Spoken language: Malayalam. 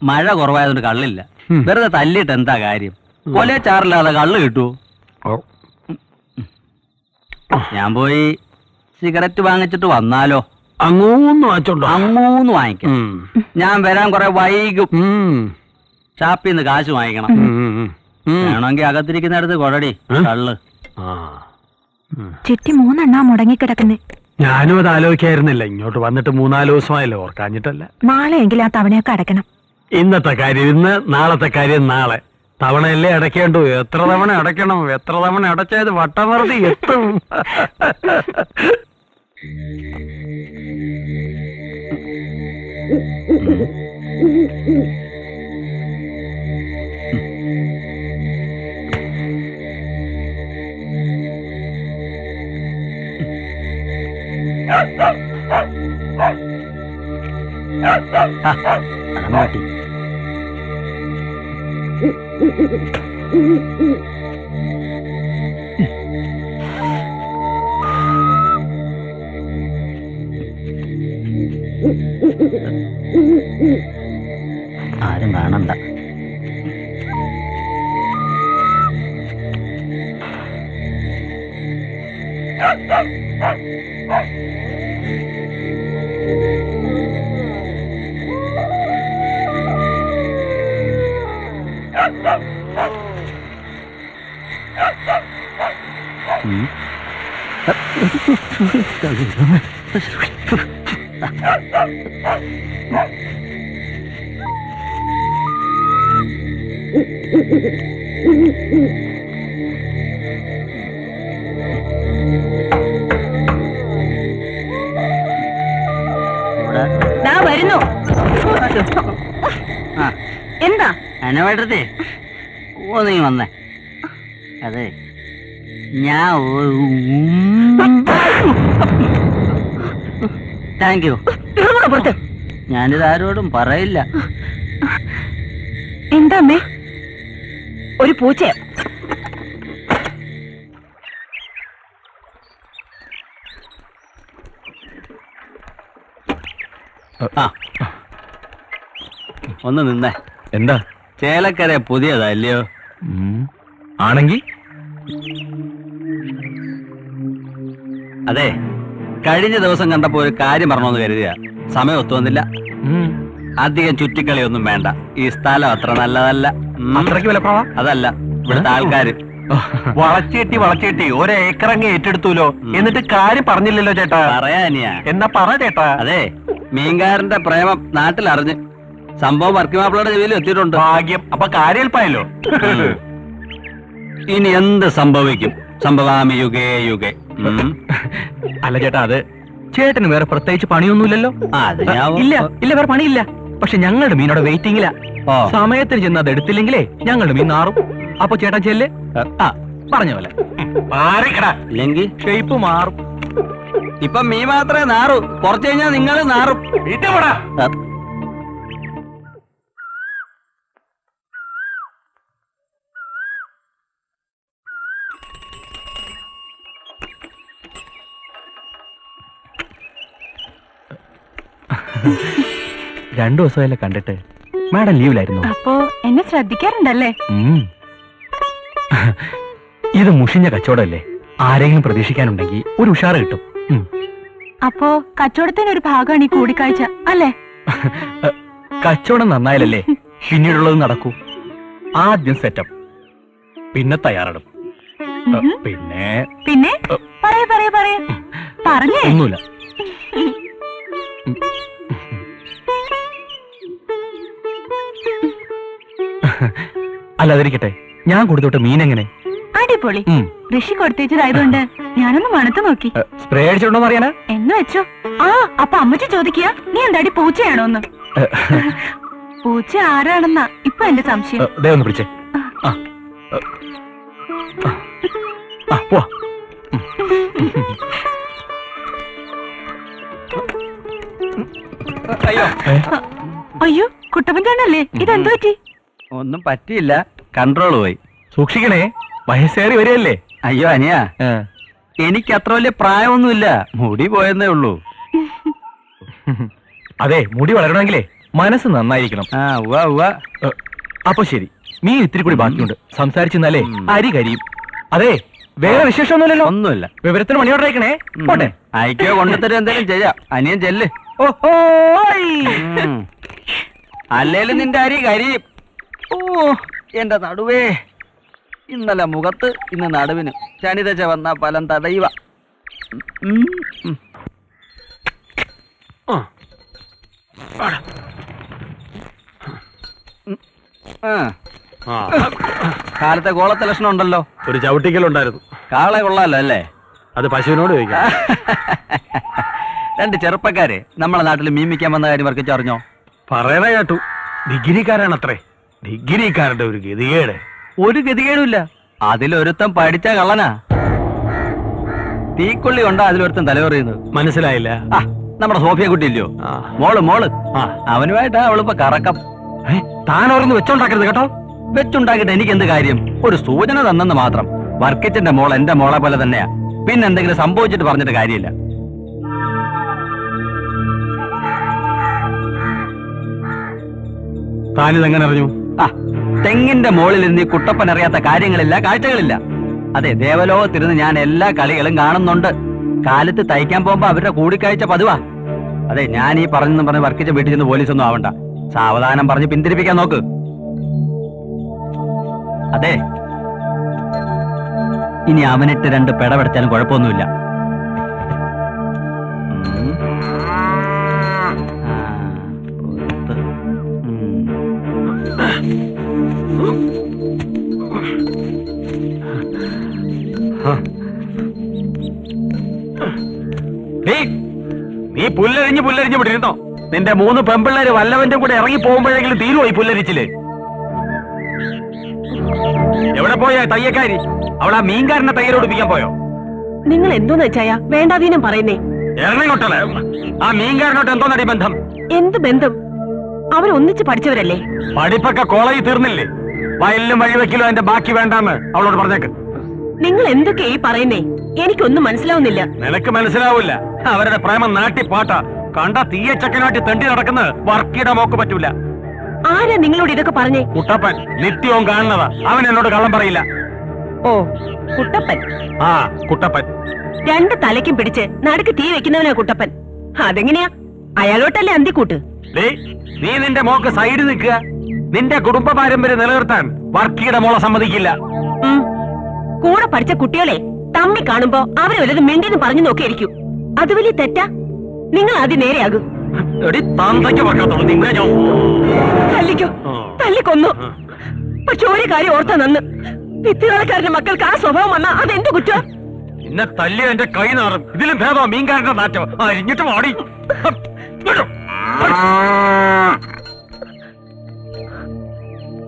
മഴ കുറവായതുകൊണ്ട് കള്ളില്ല. വെറുതെ തല്ലിട്ട് എന്താ കാര്യം? കൊലേ ചാറില്ലാതെ കള്ള് കിട്ടുവോ? ഞാൻ പോയി സിഗരറ്റ് വാങ്ങിച്ചിട്ട് വന്നാലോ? അങ്ങൂന്ന് വാങ്ങിച്ചോണ്ടോ? അങ്ങൂന്ന് വാങ്ങിക്കാം. ഞാൻ വരാൻ കുറെ വൈകും. ഷാപ്പിൽ നിന്ന് കാശ് വാങ്ങിക്കണം. വേണമെങ്കിൽ അകത്തിരിക്കുന്നിടത്ത് കൊടടി കള്ള്. ചുറ്റി 3 എണ്ണ മുടങ്ങിക്കിടക്കുന്നേ. ഞാനും അത് ആലോചിക്കായിരുന്നില്ല. ഇങ്ങോട്ട് വന്നിട്ട് 3-4 ദിവസമായല്ലോ, ഓർക്കാഞ്ഞിട്ടല്ല. നാളെയെങ്കിലും ആ തവണയൊക്കെ അടയ്ക്കണം. ഇന്നത്തെ കാര്യം ഇന്ന്, നാളത്തെ കാര്യം നാളെ. തവണയല്ലേ അടയ്ക്കേണ്ടു. എത്ര തവണ അടയ്ക്കണം? എത്ര തവണ അടച്ചത് വട്ടമറുതി എത്തും. ആരും കാണണ്ട. വരുന്നു. എന്താ അനവേട്ടത്തെ നീ വന്നേ? അതെ, ഞാൻ താങ്ക് യു. ഞാനിത് ആരോടും പറയില്ല. എന്താ അമ്മേ? ഒരു പൂച്ച. ഒന്ന് നിന്നേ. എന്താ? ചേലക്കര പുതിയതല്ലയോ? ആണെങ്കി അതെ, കഴിഞ്ഞ ദിവസം കണ്ടപ്പോ ഒരു കാര്യം പറഞ്ഞോന്ന് കരുതിയ. സമയം ഒത്തുവന്നില്ല. അധികം ചുറ്റിക്കളിയൊന്നും വേണ്ട. ഈ സ്ഥലം അത്ര നല്ലതല്ല. അത്രയ്ക്ക് വിലക്കുറവാ? അതല്ല, ഇവിടുത്തെ ആൾക്കാര് വളച്ചേട്ടി ഒരേക്കറങ്ങ് ഏറ്റെടുത്തൂലോ. എന്നിട്ട് കാര്യം പറഞ്ഞില്ലല്ലോ ചേട്ടാ. പറയാനിയാ? എന്നാ പറ ചേട്ടാ. അതെ, മീൻകാരന്റെ പ്രേമം നാട്ടിലറിഞ്ഞ് സംഭവം വർക്കിമാപ്പിളയുടെ ചെവിയിൽ എത്തിയിട്ടുണ്ട്. ഭാഗ്യം. അപ്പൊ കാര്യൽപ്പായല്ലോ. ഇനി എന്ത് സംഭവിക്കും? സംഭവാമി യുഗേ യുഗേ. അല്ല ചേട്ടാ, അത് ചേട്ടന് വേറെ പ്രത്യേകിച്ച് പണിയൊന്നുമില്ലല്ലോ. ഇല്ല ഇല്ല, വേറെ പണിയില്ല. പക്ഷെ ഞങ്ങളുടെ മീനോടെ വെയിറ്റിംഗില. സമയത്തിന് ചെന്ന് അത് എടുത്തില്ലെങ്കിലേ ഞങ്ങളുടെ മീൻ നാറും. അപ്പൊ ചേട്ടാ ചെല്ല്. പറഞ്ഞ പോലെ ഇല്ലെങ്കിൽ ഷേപ്പ് മാറും. ഇപ്പൊ മീൻ മാത്രമേ നാറൂ. കുറച്ചു കഴിഞ്ഞാൽ നിങ്ങൾ നാറും. രണ്ടു ദിവസമല്ലേ കണ്ടിട്ട്. മാഡം ലീവിലായിരുന്നു. അപ്പോ എന്നെ ശ്രദ്ധിക്കാറുണ്ടല്ലേ? ഇത് മുഷിഞ്ഞ കച്ചവടമല്ലേ. ആരെങ്കിലും പ്രതീക്ഷിക്കാനുണ്ടെങ്കിൽ ഒരു ഉഷാറ് കിട്ടും. അപ്പോ കച്ചവടത്തിന് ഒരു ഭാഗമാണ് ഈ കൂടിക്കാഴ്ച അല്ലേ? കച്ചവടം നന്നായാലല്ലേ പിന്നീടുള്ളത് നടക്കൂ. ആദ്യം സെറ്റപ്പ്, പിന്നെ തയ്യാറെടുപ്പ്, പിന്നെ പിന്നെ പറഞ്ഞേ. ഒന്നുമില്ല. അല്ലാതിരിക്കട്ടെ, ഞാൻ കൊടുത്തോട്ട് മീൻ എങ്ങനെ? അടിപൊളി. ഋഷി കൊടുത്തേച്ചതായതുകൊണ്ട് ഞാനൊന്ന് മണത്ത് നോക്കി. സ്പ്രേ അടിച്ചിട്ടുണ്ടോ അറിയാനാ? എന്ന് വെച്ചോ. അപ്പൊ അമ്മച്ചി ചോദിക്കുക, നീ എന്താടി പൂച്ചയാണോന്ന്? പൂച്ച ആരാണെന്നാ ഇപ്പൊ എന്റെ സംശയം. ഒന്ന് പിടിച്ചേ. അയ്യോ, കുട്ടപ്പൻ ചേട്ടനല്ലേ? ഇതെന്തു പറ്റി? ഒന്നും പറ്റിയില്ല, കൺട്രോൾ പോയി. സൂക്ഷിക്കണേ, വയസ്സേറി വരികയല്ലേ. അയ്യോ അനിയ, എനിക്ക് അത്ര വലിയ പ്രായമൊന്നുമില്ല. മുടി പോയെന്നേ ഉള്ളൂ. അതെ, മുടി വളരണമെങ്കിലേ മനസ്സ് നന്നായിരിക്കണം. അപ്പൊ ശരി, മീൻ ഇത്തിരി കൂടി ബാക്കിയുണ്ട്. സംസാരിച്ചെന്നാലേ അരി കരിയും. അതെ, വേറെ വിശേഷമൊന്നുമില്ലല്ലോ? ഒന്നുമില്ല. വിവരത്തിന് മണിയോടെ അയക്കണേ. പോട്ടെ. അയക്കോ കൊണ്ടുത്തരും എന്തെങ്കിലും ചെയ്യാം. അനിയൻ ചെല്ല്. ഓഹോ, അല്ലേലും നിന്റെ അരി കരിയും. ഓ എന്റെ നടുവേ, ഇന്നലെ മുഖത്ത് ഇന്ന് നടുവിന് ശനിദശ വന്ന ഫലം തടയുക. കാലത്തെ കോളത്തെ ലക്ഷണം ഉണ്ടല്ലോ. ഒരു ചവിട്ടിക്കലുണ്ടായിരുന്നു. കാളെ കൊള്ളാലോ അല്ലേ? അത് പശുവിനോട് ചോദിക്കാം. രണ്ട് ചെറുപ്പക്കാര് നമ്മളെ നാട്ടിൽ മീമിക്കാൻ വന്ന കാര്യം വർക്കിച്ച് അറിഞ്ഞോ? പറയണ കേട്ടു. ഡിഗ്രിക്കാരാണത്രേ. ഡിഗ്രിക്കാരുടെ ഒരു ഗതികേട്. ഒരു ഗതികേടുമില്ല. അതിലൊരുത്തം പഠിച്ച കള്ളനാ. തീക്കൊള്ളി കൊണ്ടാ അതിലൊരുത്തൻ തലവറിയുന്നത്. മനസ്സിലായില്ല. നമ്മുടെ സോഫിയ കുട്ടി ഇല്ലയോ? മോള് അവനുമായിട്ടാ അവളിപ്പോ കറക്കം. താനോർന്ന് വെച്ചോണ്ടാക്കരുത് കേട്ടോ. വെച്ചുണ്ടാക്കിട്ട് എനിക്ക് എന്ത് കാര്യം? ഒരു സൂചന തന്നെന്ന് മാത്രം. വർക്കിച്ചന്റെ മോൾ എന്റെ മോളെ പോലെ തന്നെയാ. പിന്നെ എന്തെങ്കിലും സംഭവിച്ചിട്ട് പറഞ്ഞിട്ട് കാര്യമില്ല. താനിതെങ്ങനെ അറിഞ്ഞു? തെങ്ങിന്റെ മുകളിൽ നിന്ന് ഈ കുട്ടപ്പൻ അറിയാത്ത കാര്യങ്ങളില്ല, കാഴ്ചകളില്ല. അതെ, ദേവലോകത്തിരുന്ന് ഞാൻ എല്ലാ കളികളും കാണുന്നുണ്ട്. കാലത്ത് തയ്ക്കാൻ പോകുമ്പോ അവരുടെ കൂടിക്കാഴ്ച പതിവാ. അതെ, ഞാൻ ഈ പറഞ്ഞെന്ന് പറഞ്ഞ് വർക്കിച്ച വീട്ടിൽ നിന്ന് പോലീസൊന്നും ആവണ്ട. സാവധാനം പറഞ്ഞ് പിന്തിരിപ്പിക്കാൻ നോക്ക്. അതെ, ഇനി അവനിട്ട് രണ്ട് പെടപെടച്ചാലും കുഴപ്പമൊന്നുമില്ല. നീ പുല്ലരിഞ്ഞ് വിട്ടിരുന്നോ? നിന്റെ 3 പെമ്പിള്ളേര് വല്ലവന്റെ കൂടെ ഇറങ്ങി പോകുമ്പോഴെങ്കിലും തീരുവോ ഈ പുല്ലരിച്ചില്? എവിടെ പോയാ തയ്യക്കാരി? അവളാ മീൻകാരനെ തയ്യലോടിപ്പിക്കാൻ പോയോ? നിങ്ങൾ എന്തോന്ന് വെച്ചായ വേണ്ടാതീനം പറയുന്നേ? എറണാകുളത്തല്ലേ? ആ മീൻകാരനോട്ട് എന്തോന്നടി ബന്ധം? എന്ത് ബന്ധം? അവരൊന്നിച്ച് പഠിച്ചവരല്ലേ? പഠിപ്പൊക്കെ കോളേജിൽ തീർന്നില്ലേ? വയലിലും വഴിവെക്കലും അതിന്റെ ബാക്കി വേണ്ടാന്ന് അവളോട് പറഞ്ഞേക്ക്. നിങ്ങൾ എന്തൊക്കെ ഈ പറയുന്നേ? എനിക്കൊന്നും മനസ്സിലാവുന്നില്ല. നിനക്ക് മനസ്സിലാവൂല. അവരുടെ പ്രേമം നാട്ടിപ്പാട്ട. കണ്ട തീയച്ചക്കനാട്ടി തെണ്ടി നടക്കുന്ന വർക്കിയുടെ മോക്ക് പറ്റൂല. ആരാ നിങ്ങളോട് ഇതൊക്കെ പറഞ്ഞേ? കുട്ടപ്പൻ നിത്യവും കാണുന്നതാ. അവൻ എന്നോട് കള്ളം പറയില്ല. ഓ, കുട്ടപ്പൻ. കുട്ടപ്പൻ 2 തലയ്ക്കും പിടിച്ച് നടുക്ക് തീ വെക്കുന്നവനാ കുട്ടപ്പൻ. അതെങ്ങനെയാ? അയാളോട്ടല്ലേ അന്തിക്കൂട്ട്? നീ നിന്റെ മോക്ക് സൈഡ് നിൽക്കുക. നിന്റെ കുടുംബ പാരമ്പര്യം നിലനിർത്താൻ വർക്കിയുടെ മോളെ സമ്മതിക്കില്ല. കൂടെ പഠിച്ച കുട്ടികളെ തമ്മി കാണുമ്പോ അവരെ വല്ലതും മിണ്ടിന്ന് പറഞ്ഞു നോക്കിയിരിക്കും. അത് വലിയ തെറ്റാ. നിങ്ങൾ ആദ്യം നേരെയാകും. തല്ലിക്കോ, തല്ലിക്കൊന്നു. പക്ഷെ ഒരു കാര്യം ഓർത്താ നന്ന്. വിത്തുകാലക്കാരന്റെ മക്കൾക്ക് ആ സ്വഭാവം വന്നാ അതെന്ത് കുറ്റം? എന്നെ തല്ലി എന്റെ കൈ നാറും. ഇതിലും ഭേദമാ മീൻകാരന്റെ നാറ്റം. അരിഞ്ഞിട്ട് മാടി.